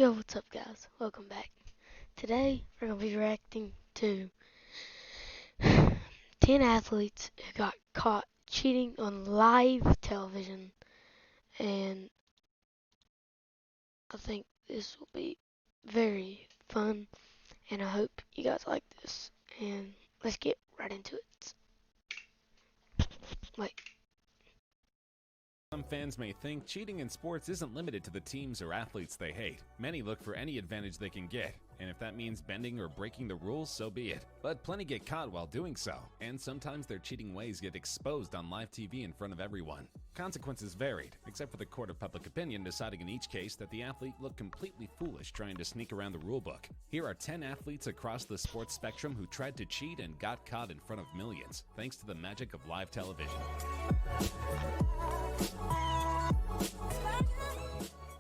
Yo, what's up, guys? Welcome back. Today, we're going to be reacting to 10 athletes who got caught cheating on live television. And I think this will be very fun. And I hope you guys like this. And let's get right into it. Wait. Some fans may think cheating in sports isn't limited to the teams or athletes they hate. Many look for any advantage they can get, and if that means bending or breaking the rules, so be it. But plenty get caught while doing so, and sometimes their cheating ways get exposed on live TV in front of everyone. Consequences varied, except for the court of public opinion deciding in each case that the athlete looked completely foolish trying to sneak around the rulebook. Here are 10 athletes across the sports spectrum who tried to cheat and got caught in front of millions, thanks to the magic of live television.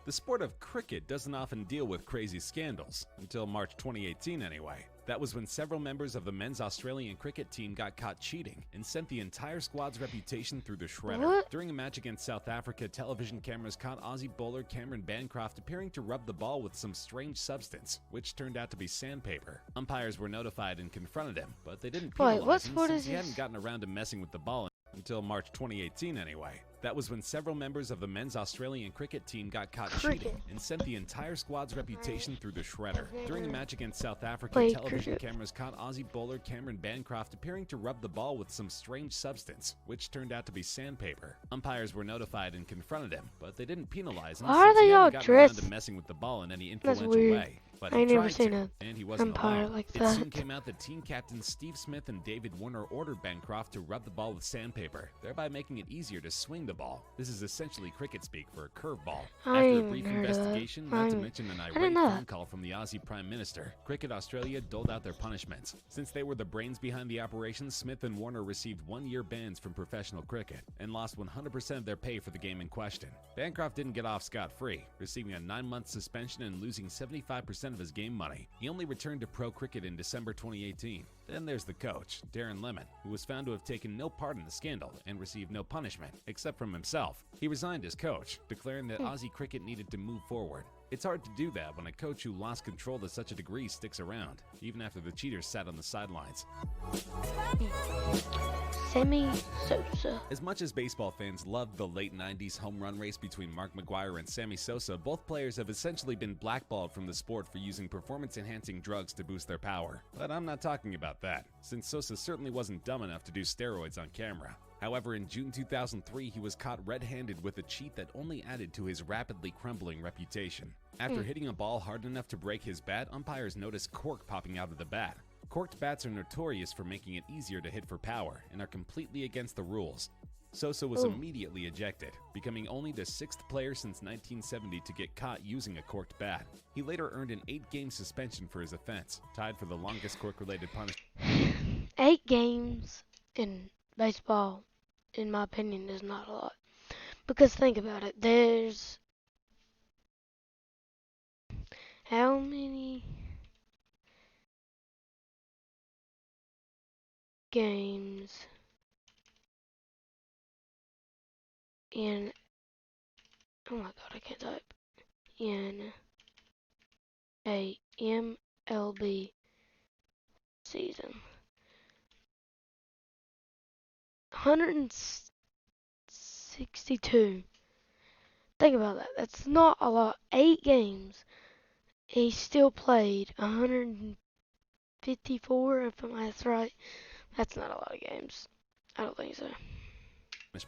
The sport of cricket doesn't often deal with crazy scandals, until March 2018 anyway. That was when several members of the men's Australian cricket team got caught cheating and sent the entire squad's reputation through the shredder. What? During a match against South Africa, television cameras caught Aussie bowler Cameron Bancroft appearing to rub the ball with some strange substance, which turned out to be sandpaper. Umpires were notified and confronted him, but they didn't penalize Wait, what him sport since is he this? hadn't gotten around to messing with the ball until March 2018 anyway. That was when several members of the men's Australian cricket team got caught cheating and sent the entire squad's reputation through the shredder. During a match against South Africa, Played television cricket. cameras caught Aussie bowler Cameron Bancroft appearing to rub the ball with some strange substance, which turned out to be sandpaper. Umpires were notified and confronted him, but they didn't penalize him Why are since he they hadn't all gotten around dressed? to messing with the ball in any That's influential weird. way. But I he ain't never tried seen to, a and he wasn't umpire alone. like It that. soon came out that team captains Steve Smith and David Warner ordered Bancroft to rub the ball with sandpaper, thereby making it easier to swing the ball. This is essentially cricket speak for a curveball. I After a ain't brief heard of that. investigation, not to I mention an didn't irate know phone that. call from the Aussie Prime Minister, Cricket Australia doled out their punishments. Since they were the brains behind the operation, Smith and Warner received 1-year bans from professional cricket and lost 100% of their pay for the game in question. Bancroft didn't get off scot-free, receiving a 9-month suspension and losing 75% of his game money. He only returned to pro cricket in December 2018. Then there's the coach, Darren Lemon, who was found to have taken no part in the scandal and received no punishment, except from himself. He resigned as coach, declaring that Aussie cricket needed to move forward. It's hard to do that when a coach who lost control to such a degree sticks around, even after the cheaters sat on the sidelines. Sammy Sosa. As much as baseball fans loved the late 90s home run race between Mark McGwire and Sammy Sosa, both players have essentially been blackballed from the sport for using performance-enhancing drugs to boost their power. But I'm not talking about that, since Sosa certainly wasn't dumb enough to do steroids on camera. However, in June 2003, he was caught red-handed with a cheat that only added to his rapidly crumbling reputation. After hitting a ball hard enough to break his bat, umpires noticed cork popping out of the bat. Corked bats are notorious for making it easier to hit for power and are completely against the rules. Sosa was immediately ejected, becoming only the 6th player since 1970 to get caught using a corked bat. He later earned an 8-game suspension for his offense, tied for the longest cork-related punishment. 8 games in baseball, in my opinion, is not a lot. Because think about it, there's how many games in, oh my god, I can't type, in a MLB season? 162. Think about that. That's not a lot. 8 games. He still played 154, if that's right. That's not a lot of games. I don't think so.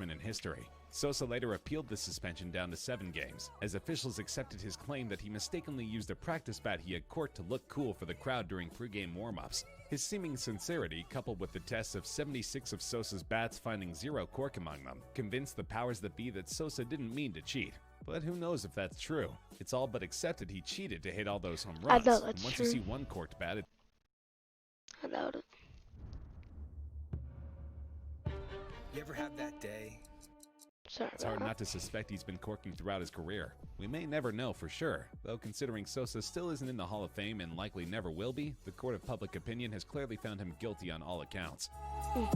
In history. Sosa later appealed the suspension down to 7 games, as officials accepted his claim that he mistakenly used a practice bat he had corked to look cool for the crowd during pregame warm-ups. His seeming sincerity, coupled with the tests of 76 of Sosa's bats finding 0 cork among them, convinced the powers that be that Sosa didn't mean to cheat. But who knows if that's true? It's all but accepted he cheated to hit all those home runs. doubt that's and once true. you see one corked bat, I doubt it. You ever have that day? Sorry it's hard about not to suspect he's been corking throughout his career. We may never know for sure, though considering Sosa still isn't in the Hall of Fame and likely never will be, the court of public opinion has clearly found him guilty on all accounts. that.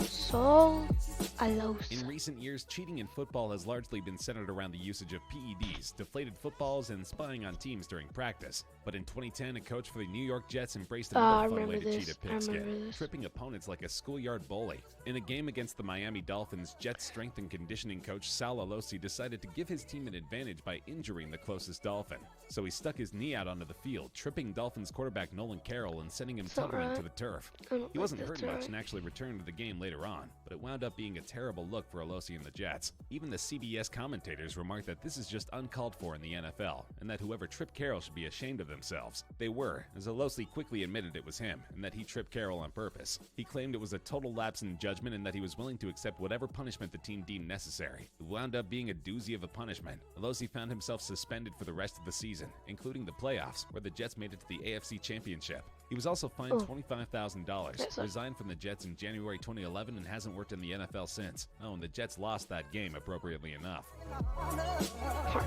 Saul Alonso. In recent years, cheating in football has largely been centered around the usage of PEDs, deflated footballs, and spying on teams during practice. But in 2010, a coach for the New York Jets embraced another fun way to cheat at pigskin, tripping opponents like a schoolyard bully. In a game against the Miami Dolphins, Jets strength and conditioning coach Sal Alosi decided to give his team an advantage by injuring the closest Dolphin. So he stuck his knee out onto the field, tripping Dolphins quarterback Nolan Carroll and sending him tumbling to the turf. He wasn't hurt much and actually returned to the game later on, but it wound up being a terrible look for Alosi and the Jets. Even the CBS commentators remarked that this is just uncalled for in the NFL, and that whoever tripped Carroll should be ashamed of themselves. They were, as Alosi quickly admitted it was him, and that he tripped Carroll on purpose. He claimed it was a total lapse in judgment and that he was willing to accept whatever punishment the team deemed necessary. It wound up being a doozy of a punishment. Alosi found himself suspended for the rest of the season, including the playoffs, where the Jets made it to the AFC Championship. He was also fined $25,000, resigned from the Jets in January 2011, and hasn't worked in the NFL since. Oh, and the Jets lost that game, appropriately enough.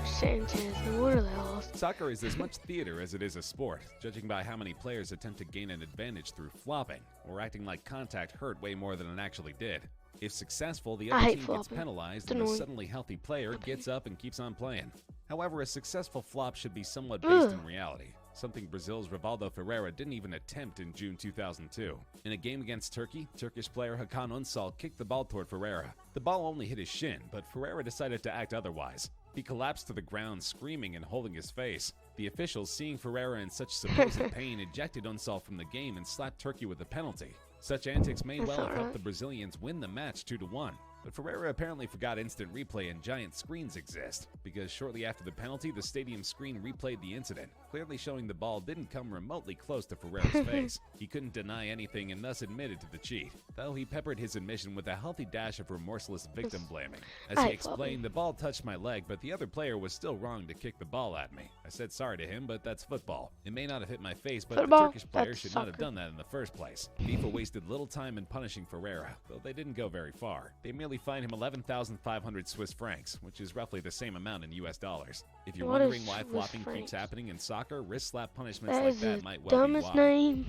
Sanchez, no wonder they lost. Soccer is as much theater as it is a sport, judging by how many players attempt to gain an advantage through flopping, or acting like contact hurt way more than it actually did. If successful, the other team gets penalized and the suddenly healthy player gets up and keeps on playing. However, a successful flop should be somewhat based in reality, something Brazil's Rivaldo Ferreira didn't even attempt in June 2002. In a game against Turkey, Turkish player Hakan Ünsal kicked the ball toward Ferreira. The ball only hit his shin, but Ferreira decided to act otherwise. He collapsed to the ground, screaming and holding his face. The officials, seeing Ferreira in such supposed pain, ejected Ünsal from the game and slapped Turkey with a penalty. Such antics may well have helped the Brazilians win the match 2-1. But Ferreira apparently forgot instant replay and giant screens exist, because shortly after the penalty, the stadium screen replayed the incident, clearly showing the ball didn't come remotely close to Ferreira's face. He couldn't deny anything and thus admitted to the cheat, though he peppered his admission with a healthy dash of remorseless victim blaming. As he explained, the ball touched my leg, but the other player was still wrong to kick the ball at me. I said sorry to him, but that's football. It may not have hit my face, but the Turkish player should not have done that in the first place. FIFA wasted little time in punishing Ferreira, though they didn't go very far. They merely fined him 11,500 Swiss francs, which is roughly the same amount in US dollars. If you're wondering why flopping keeps happening in soccer, wrist slap punishments like that might well be why. Dumbest name.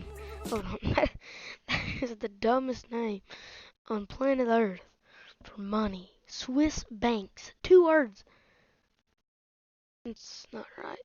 Hold on. That is the dumbest name on planet Earth for money. Swiss banks. 2 words. It's not right.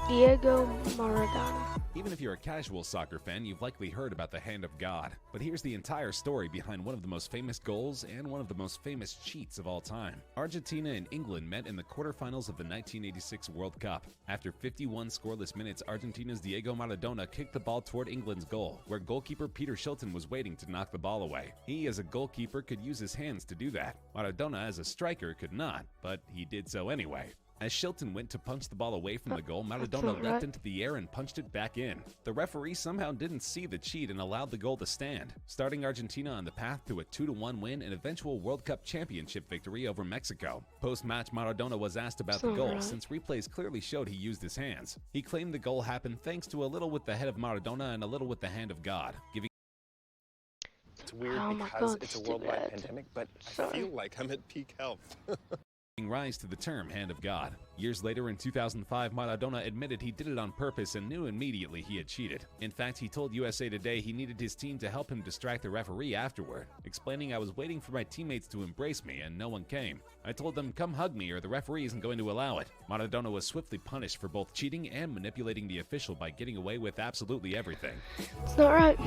Diego Maradona. Even if you're a casual soccer fan, you've likely heard about the Hand of God. But here's the entire story behind one of the most famous goals and one of the most famous cheats of all time. Argentina and England met in the quarterfinals of the 1986 World Cup. After 51 scoreless minutes, Argentina's Diego Maradona kicked the ball toward England's goal, where goalkeeper Peter Shilton was waiting to knock the ball away. He, as a goalkeeper, could use his hands to do that. Maradona, as a striker, could not, but he did so anyway. As Shilton went to punch the ball away from the goal, Maradona leapt into the air and punched it back in. The referee somehow didn't see the cheat and allowed the goal to stand, starting Argentina on the path to a 2-1 win and eventual World Cup championship victory over Mexico. Post-match, Maradona was asked about the goal, since replays clearly showed he used his hands. He claimed the goal happened thanks to a little with the head of Maradona and a little with the hand of God, giving It's weird because it's a worldwide pandemic, but I feel like I'm at peak health. rise to the term Hand of God. Years later, in 2005, Maradona admitted he did it on purpose and knew immediately he had cheated. In fact, he told USA Today he needed his team to help him distract the referee afterward, explaining, "I was waiting for my teammates to embrace me and no one came. I told them, come hug me or the referee isn't going to allow it." Maradona was swiftly punished for both cheating and manipulating the official by getting away with absolutely everything. It's not right.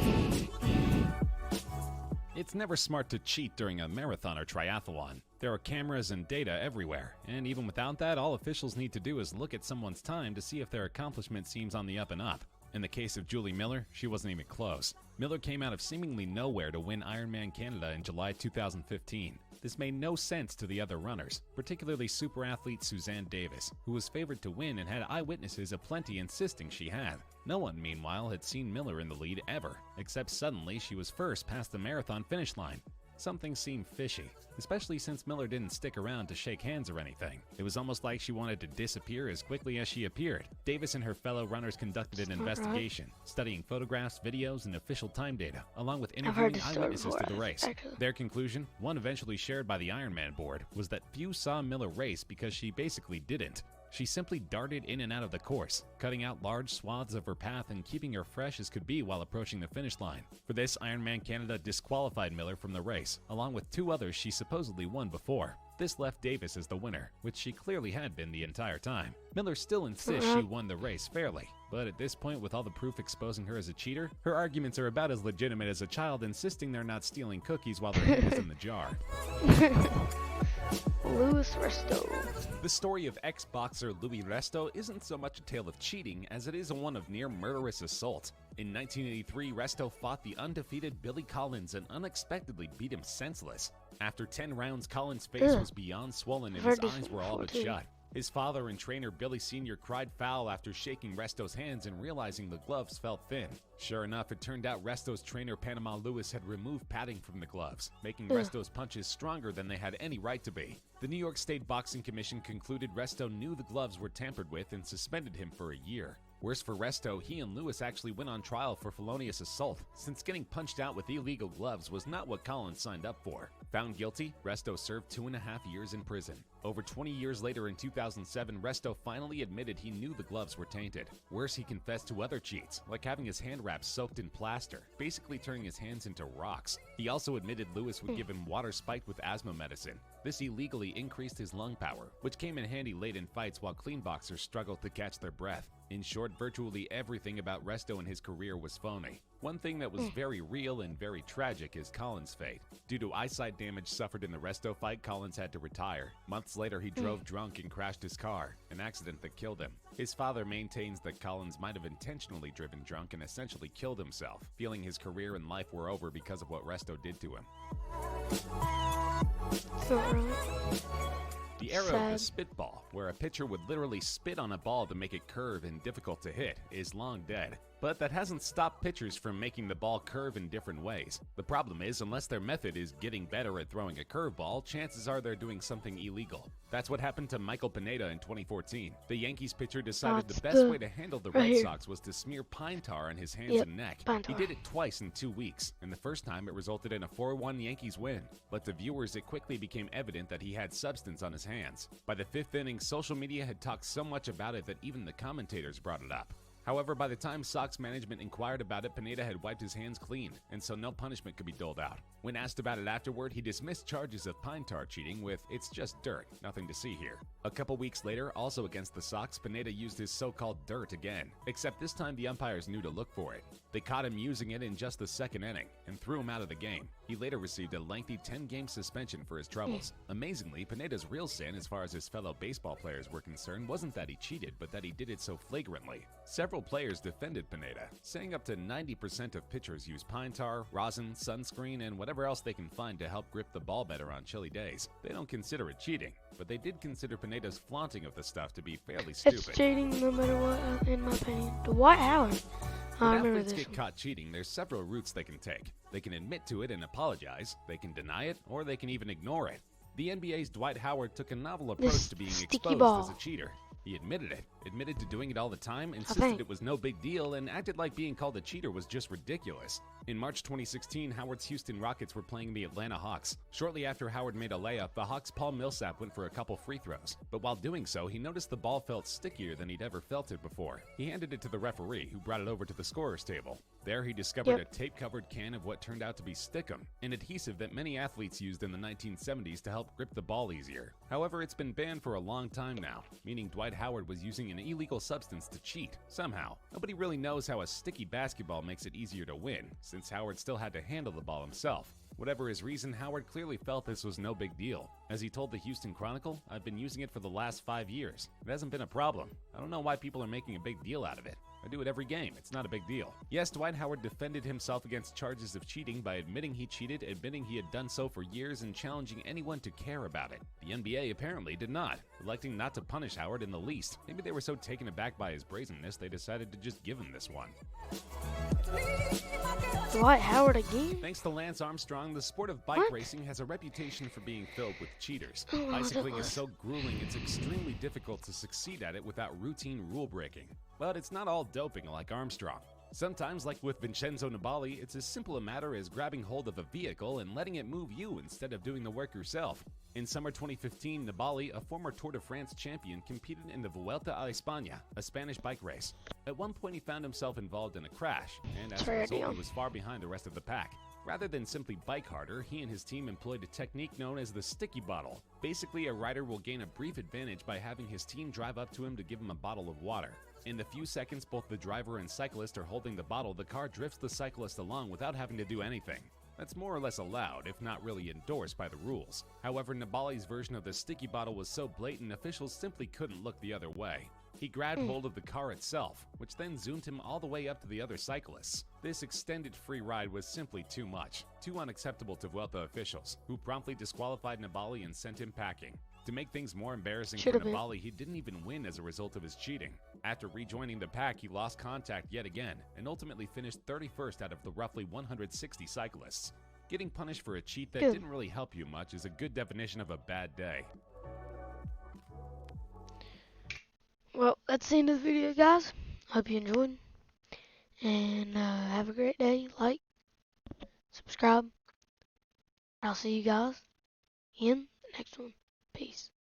It's never smart to cheat during a marathon or triathlon. There are cameras and data everywhere, and even without that, all officials need to do is look at someone's time to see if their accomplishment seems on the up and up. In the case of Julie Miller, she wasn't even close. Miller came out of seemingly nowhere to win Ironman Canada in July 2015. This made no sense to the other runners, particularly super athlete Suzanne Davis, who was favored to win and had eyewitnesses aplenty insisting she had. No one, meanwhile, had seen Miller in the lead ever, except suddenly she was first past the marathon finish line. Something seemed fishy, especially since Miller didn't stick around to shake hands or anything. It was almost like she wanted to disappear as quickly as she appeared. Davis and her fellow runners conducted an investigation, studying photographs, videos, and official time data, along with interviewing eyewitnesses to the race. Their conclusion, one eventually shared by the Ironman board, was that few saw Miller race because she basically didn't. She simply darted in and out of the course, cutting out large swaths of her path and keeping her fresh as could be while approaching the finish line. For this, Ironman Canada disqualified Miller from the race, along with 2 others she supposedly won before. This left Davis as the winner, which she clearly had been the entire time. Miller still insists she won the race fairly, but at this point, with all the proof exposing her as a cheater, her arguments are about as legitimate as a child insisting they're not stealing cookies while their hand is in the jar. Louis Resto. The story of ex-boxer Louis Resto isn't so much a tale of cheating as it is one of near murderous assault. In 1983, Resto fought the undefeated Billy Collins and unexpectedly beat him senseless. After 10 rounds, Collins' face was beyond swollen and his eyes were all but shut. His father and trainer Billy Sr. cried foul after shaking Resto's hands and realizing the gloves felt thin. Sure enough, it turned out Resto's trainer Panama Lewis had removed padding from the gloves, making Resto's punches stronger than they had any right to be. The New York State Boxing Commission concluded Resto knew the gloves were tampered with and suspended him for a year. Worse for Resto, he and Lewis actually went on trial for felonious assault, since getting punched out with illegal gloves was not what Collins signed up for. Found guilty, Resto served 2.5 years in prison. Over 20 years later in 2007, Resto finally admitted he knew the gloves were tainted. Worse, he confessed to other cheats, like having his hand wraps soaked in plaster, basically turning his hands into rocks. He also admitted Lewis would give him water spiked with asthma medicine. This illegally increased his lung power, which came in handy late in fights while clean boxers struggled to catch their breath. In short, virtually everything about Resto and his career was phony. One thing that was very real and very tragic is Collins' fate. Due to eyesight damage suffered in the Resto fight, Collins had to retire. Months later, he drove drunk and crashed his car, an accident that killed him. His father maintains that Collins might have intentionally driven drunk and essentially killed himself, feeling his career and life were over because of what Resto did to him. The era of the spitball, where a pitcher would literally spit on a ball to make it curve and difficult to hit, is long dead. But that hasn't stopped pitchers from making the ball curve in different ways. The problem is, unless their method is getting better at throwing a curveball, chances are they're doing something illegal. That's what happened to Michael Pineda in 2014. The Yankees pitcher decided the best way to handle the Red Sox was to smear pine tar on his hands and neck. He did it twice in 2 weeks, and the first time it resulted in a 4-1 Yankees win. But to viewers, it quickly became evident that he had substance on his hands. By the 5th inning, social media had talked so much about it that even the commentators brought it up. However, by the time Sox management inquired about it, Pineda had wiped his hands clean, and so no punishment could be doled out. When asked about it afterward, he dismissed charges of pine tar cheating with, "It's just dirt, nothing to see here." A couple weeks later, also against the Sox, Pineda used his so-called dirt again, except this time the umpires knew to look for it. They caught him using it in just the 2nd inning, and threw him out of the game. He later received a lengthy 10-game suspension for his troubles. Amazingly, Pineda's real sin, as far as his fellow baseball players were concerned, wasn't that he cheated, but that he did it so flagrantly. Several players defended Pineda, saying up to 90% of pitchers use pine tar, rosin, sunscreen, and whatever else they can find to help grip the ball better on chilly days. They don't consider it cheating, but they did consider Pineda's flaunting of the stuff to be fairly stupid. It's cheating no matter what, in my opinion. Dwight Howard. When athletes get caught cheating, there's several routes they can take. They can admit to it and apologize, they can deny it, or they can even ignore it. The NBA's Dwight Howard took a novel approach to being exposed as a cheater. He admitted it, admitted to doing it all the time, insisted it was no big deal, and acted like being called a cheater was just ridiculous. In March 2016, Howard's Houston Rockets were playing the Atlanta Hawks. Shortly after Howard made a layup, the Hawks' Paul Millsap went for a couple free throws. But while doing so, he noticed the ball felt stickier than he'd ever felt it before. He handed it to the referee, who brought it over to the scorer's table. There, he discovered a tape-covered can of what turned out to be Stickum, an adhesive that many athletes used in the 1970s to help grip the ball easier. However, it's been banned for a long time now, meaning Dwight Howard was using an illegal substance to cheat, somehow. Nobody really knows how a sticky basketball makes it easier to win, since Howard still had to handle the ball himself. Whatever his reason, Howard clearly felt this was no big deal. As he told the Houston Chronicle, "I've been using it for the last 5 years. It hasn't been a problem. I don't know why people are making a big deal out of it. I do it every game. It's not a big deal." Yes, Dwight Howard defended himself against charges of cheating by admitting he cheated, admitting he had done so for years, and challenging anyone to care about it. The NBA apparently did not, electing not to punish Howard in the least. Maybe they were so taken aback by his brazenness, they decided to just give him this one. Dwight Howard again? Thanks to Lance Armstrong, the sport of bike racing has a reputation for being filled with cheaters. Bicycling is so grueling, it's extremely difficult to succeed at it without routine rule breaking. But it's not all doping like Armstrong. Sometimes, like with Vincenzo Nibali, it's as simple a matter as grabbing hold of a vehicle and letting it move you instead of doing the work yourself. In summer 2015, Nibali, a former Tour de France champion, competed in the Vuelta a España, a Spanish bike race. At one point, he found himself involved in a crash, and as a result, he was far behind the rest of the pack. Rather than simply bike harder, he and his team employed a technique known as the sticky bottle. Basically, a rider will gain a brief advantage by having his team drive up to him to give him a bottle of water. In the few seconds both the driver and cyclist are holding the bottle, the car drifts the cyclist along without having to do anything. That's more or less allowed, if not really endorsed by the rules. However, Nibali's version of the sticky bottle was so blatant, officials simply couldn't look the other way. He grabbed hold of the car itself, which then zoomed him all the way up to the other cyclists. This extended free ride was simply too much, too unacceptable to Vuelta officials, who promptly disqualified Nibali and sent him packing. To make things more embarrassing for Nibali, he didn't even win as a result of his cheating. After rejoining the pack, he lost contact yet again, and ultimately finished 31st out of the roughly 160 cyclists. Getting punished for a cheat that didn't really help you much is a good definition of a bad day. Well, that's the end of the video, guys. Hope you enjoyed. And have a great day. Like, subscribe. I'll see you guys in the next one. Peace.